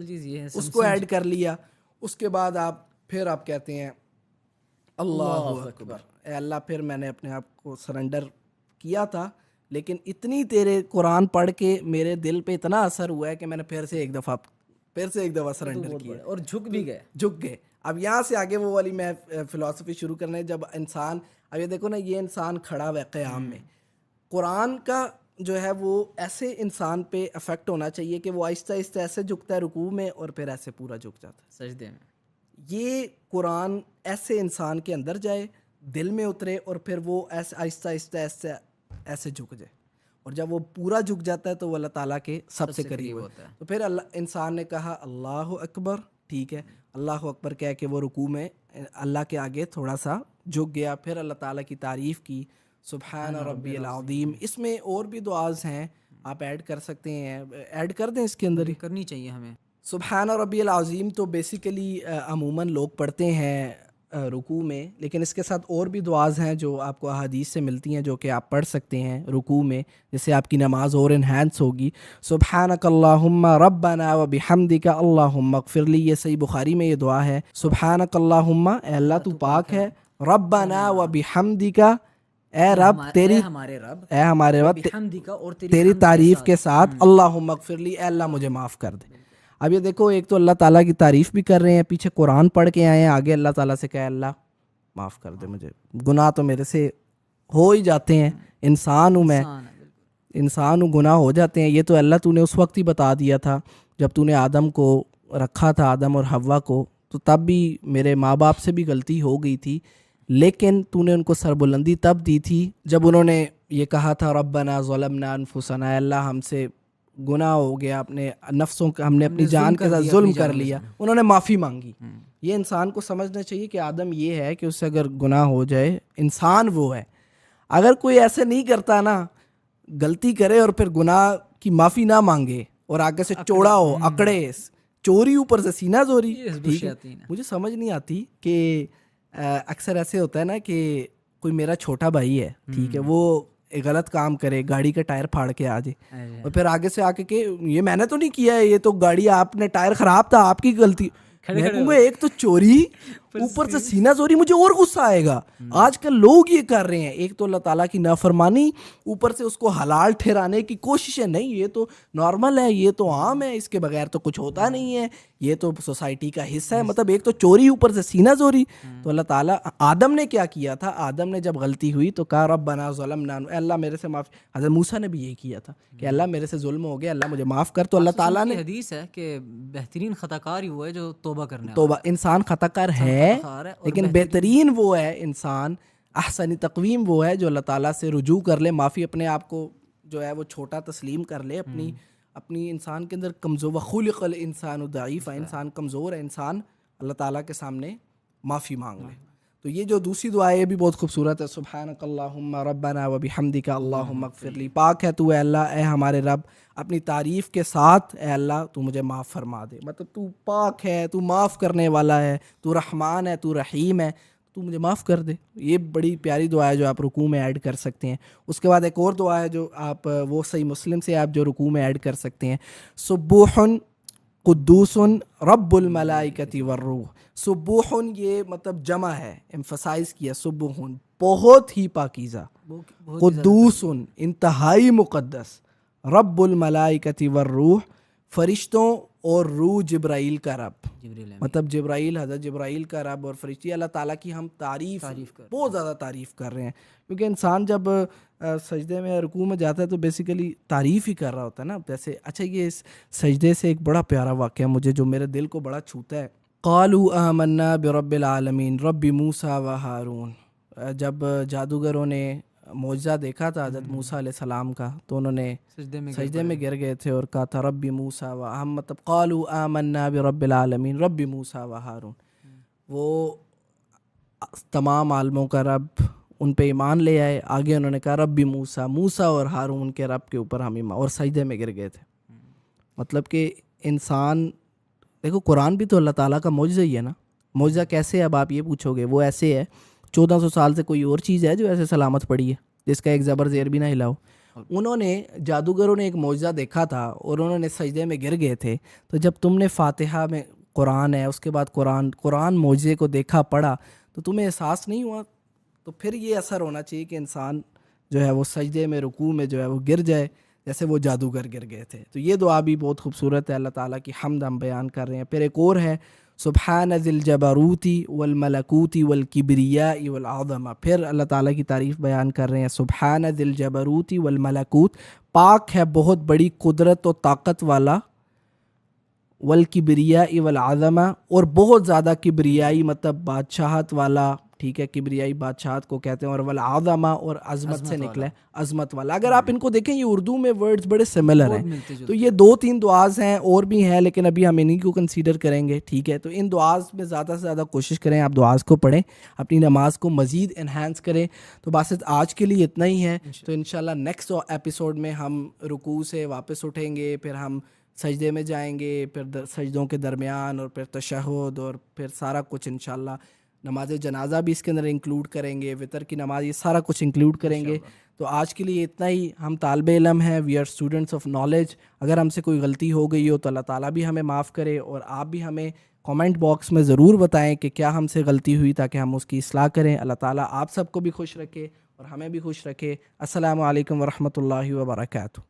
चीज़ ये है उसको ऐड कर लिया। उसके बाद आप कहते हैं अल्लाहु अकबर, ए अल्लाह फिर मैंने अपने आप को सरेंडर किया था, लेकिन इतनी तेरे कुरान पढ़ के मेरे दिल पे इतना असर हुआ है कि मैंने फिर से एक दफ़ा सरेंडर किया और झुक भी गए। झुक गए। अब यहाँ से आगे वो वाली मैं फ़िलासफ़ी शुरू करने, जब इंसान, अब ये देखो ना, ये इंसान खड़ा हुआ है क़याम में, कुरान का जो है वो ऐसे इंसान पे अफेक्ट होना चाहिए कि वो आहिस्ता आहिस्ता ऐसे झुकता है रुकू में और फिर ऐसे पूरा झुक जाता है सजदे में। ये कुरान ऐसे इंसान के अंदर जाए, दिल में उतरे और फिर वो ऐसे आहिस्ता आहिस्ता ऐसे ऐसे झुक जाए, और जब वो पूरा झुक जाता है तो वो अल्लाह ताला के सबसे करीब होता है। तो फिर अल्लाह, इंसान ने कहा अल्लाह अकबर, ठीक है, अल्लाह अकबर कह के वो रुकू में अल्लाह के आगे थोड़ा सा झुक गया, फिर अल्लाह ताला की तारीफ़ की, सुबहान रब्बियल अज़ीम। इसमें और भी दुआज़ हैं, आप ऐड कर सकते हैं, ऐड कर दें इसके अंदर ही, करनी चाहिए हमें। सुबहान रब्बियल अज़ीम तो बेसिकली अमूमन लोग पढ़ते हैं रुकू में, लेकिन इसके साथ और भी दुआज़ हैं जो आपको अहादीस से मिलती हैं जो कि आप पढ़ सकते हैं रुकू में, जिससे आपकी नमाज और इन्हांस होगी। सुबहानक अल्लाहुम्मा रब्बना व बिहम्दिका अल्लाहुम्मा अग़फ़िरली, ये सही बुखारी में ये दुआ है। सुबहानक अल्लाहुम्मा, ए अल्लाह तू पाक है, रब्बना व बिहम्दिका, ए रब तेरी, हमारे रब, ए हमारे रब बिहम्दिका, और तेरी तारीफ़ के साथ, अल्लाहुम्मा अग़फ़िरली, ए अल्लाह मुझे माफ़ कर दे। अब ये देखो, एक तो अल्लाह ताला की तारीफ़ भी कर रहे हैं, पीछे कुरान पढ़ के आए हैं, आगे अल्लाह ताला से कहे अल्लाह माफ़ कर दे मुझे, गुनाह तो मेरे से हो ही जाते हैं, इंसान हूँ मैं, इंसान हूँ, गुनाह हो जाते हैं। ये तो अल्लाह तूने उस वक्त ही बता दिया था जब तूने आदम को रखा था, आदम और हव्वा को, तो तब भी मेरे माँ बाप से भी गलती हो गई थी, लेकिन तूने उनको सरबुलंदी तब दी थी जब उन्होंने ये कहा था रब्बना ज़लमना अनफुसना, अल्लाह हमसे गुनाह हो गया, अपने नफ्सों का, हमने अपनी जान के साथ जुल्म कर लिया, उन्होंने माफ़ी मांगी। ये इंसान को समझना चाहिए कि आदम ये है कि उससे अगर गुनाह हो जाए, इंसान वो है। अगर कोई ऐसे नहीं करता ना, गलती करे और फिर गुनाह की माफ़ी ना मांगे और आगे से चौड़ा हो, अकड़े, चोरी ऊपर से सीना चोरी, ठीक है। मुझे समझ नहीं आती कि अक्सर ऐसे होता है ना कि कोई मेरा छोटा भाई है, ठीक है, वो एक गलत काम करे, गाड़ी का टायर फाड़ के आ जाए और फिर आगे से आके के ये मैंने तो नहीं किया है, ये तो गाड़ी, आपने टायर खराब था, आपकी गलती। मैं कहूँगा एक तो चोरी, ऊपर से सीना चोरी, मुझे और गुस्सा आएगा। आजकल लोग ये कर रहे हैं, एक तो अल्लाह ताला की नाफरमानी, ऊपर से उसको हलाल ठहराने की कोशिश है। नहीं, ये तो नॉर्मल है, ये तो आम है, इसके बगैर तो कुछ होता नहीं है, ये तो सोसाइटी का हिस्सा है। मतलब एक तो चोरी, ऊपर से सीना चोरी। तो अल्लाह ताला, आदम ने क्या किया था, आदम ने जब गलती हुई तो कहा रब्बना ज़लमना, अल्लाह मेरे से माफ़। हज़रत मूसा ने भी यही किया था कि अल्लाह मेरे से जुल्म हो गया, अल्लाह मुझे माफ़ कर। तो अल्लाह ताला ने, हदीस है कि बेहतरीन खताकार ही वो है जो तौबा करने, तौबा, इंसान खताकार है, लेकिन बेहतरीन वो है इंसान, अहसनी तकवीम वो है जो अल्लाह ताला से रुजू कर ले, माफ़ी अपने आप को जो है वो छोटा तस्लीम कर ले, अपनी इंसान के अंदर कमज़ोर, वख़ुलिक़ल इंसान दईफ़, इंसान कमज़ोर है, इंसान अल्लाह ताला के सामने माफ़ी मांग ले। तो ये जो दूसरी दुआ है ये भी बहुत खूबसूरत है, सुब्हानकल्लाहुम्मा रब्बना व बिहम्दिका अल्लाहुम्मा अग़फ़िरली, पाक है तू ए अल्लाह, ए हमारे रब, अपनी तारीफ़ के साथ ए अल्लाह तू मुझे माफ़ फरमा दे। मतलब तू पाक है, तू माफ़ करने वाला है, तू रहमान है, तू रहीम है, तू मुझे माफ़ कर दे। ये बड़ी प्यारी दुआ है जो आप रुकू में ऐड कर सकते हैं। उसके बाद एक और दुआ है जो आप, वो सही मुस्लिम से आप जो रुकू में ऐड कर सकते हैं, सुब्बुहुन कुद्दूसुन रब्बुल मलाइकति वर्रूह। सुब्बुहुन ये मतलब जमा है, एम्फसाइज किया, सुब्बुहुन बहुत ही पाकीज़ा, कुद्दूसुन इंतहाई मुक़द्दस, रब्बुल मलाइकति वर्रूह फरिश्तों और रूह जिब्राइल का रब, मतलब जिब्राइल, हज़रत जिब्राइल का रब और फरिश्ते, अल्लाह ताला की हम तारीफ़ बहुत ज़्यादा तारीफ़ कर रहे हैं। क्योंकि इंसान जब सजदे में, रुकू में जाता है तो बेसिकली तारीफ़ ही कर रहा होता है ना। जैसे अच्छा, ये इस सजदे से एक बड़ा प्यारा वाक़या मुझे जो मेरे दिल को बड़ा छूता है, क़ालू आमन्ना बिरब्बिल आलमीन रब्बि मूसा व हारून। जब जादूगरों ने मौजज़ा देखा था हज़रत मूसा अलैहिस्सलाम का, तो उन्होंने सजदे में गिर गए थे और कहा था रब्बी मूसा व, हम मतलब क़ालू आमन्ना बिरब्बिल आलमीन रब्बी मूसा व हारून। वो तमाम आलमों का रब, उन पे ईमान ले आए। आगे उन्होंने कहा रब्बी मूसा, मूसा और हारून के रब के ऊपर हम ईमान, और सजदे में गिर गए थे। मतलब कि इंसान, देखो कुरान भी तो अल्लाह ताला का मौजज़ा ही है ना। मौजज़ा कैसे है, अब आप ये पूछोगे, वो ऐसे है 1400 साल से कोई और चीज़ है जो ऐसे सलामत पड़ी है जिसका एक ज़बर ज़ेर भी ना हिलाओ। उन्होंने जादूगरों ने एक मौजज़ा देखा था और उन्होंने सजदे में गिर गए थे। तो जब तुमने फातिहा में कुरान है, उसके बाद कुरान मौजज़े को देखा पढ़ा, तो तुम्हें एहसास नहीं हुआ? तो फिर ये असर होना चाहिए कि इंसान जो है वो सजदे में, रुकू में जो है वो गिर जाए जैसे वो जादूगर गिर गए थे। तो ये दुआ भी बहुत खूबसूरत है, अल्लाह ताला की हम्द हम बयान कर रहे हैं। फिर एक और है, सुब्हान ज़िल जबरूती वल मलकूती वल किब्रियाई वल आज़मा। फिर अल्लाह ताला की तारीफ़ बयान कर रहे हैं, सुब्हान ज़िल जबरूती वल मलकूत, पाक है बहुत बड़ी कुदरत और ताकत वाला, वल किब्रियाई वल आज़मा, और बहुत ज़्यादा किब्रियाई मतलब बादशाहत वाला, ठीक है, किब्रियाई बादशाहत को कहते हैं, और वल आज़मा और अज़मत से निकला है, अज़मत वाला। अगर आप इनको देखें ये उर्दू में वर्ड्स बड़े सिमिलर हैं। तो ये 2-3 दुआज़ हैं, और भी हैं लेकिन अभी हम इन्हीं को कंसीडर करेंगे, ठीक है। तो इन दुआज़ में ज़्यादा से ज़्यादा कोशिश करें आप दुआज़ को पढ़ें, अपनी नमाज को मज़ीद इन्हांस करें। तो बस आज के लिए इतना ही है। तो इंशाल्लाह नेक्स्ट एपिसोड में हम रुकू से वापस उठेंगे, फिर हम सजदे में जाएंगे, फिर सजदों के दरमियान, और फिर तशहुद, और फिर सारा कुछ इंशाल्लाह नमाज जनाजा भी इसके अंदर इंक्लूड करेंगे, वितर की नमाज, ये सारा कुछ इंक्लूड करेंगे। तो आज के लिए इतना ही। हम तालिबे इल्म हैं, we are students of knowledge. अगर हमसे कोई गलती हो गई हो तो अल्लाह ताला भी हमें माफ़ करे, और आप भी हमें कमेंट बॉक्स में ज़रूर बताएं कि क्या हमसे गलती हुई, ताकि हम उसकी इस्लाह करें। अल्लाह ताला आप सबको भी खुश रखे और हमें भी खुश रखे। अस्सलामु अलैकुम वरहमतुल्लाहि वबरकातुहू।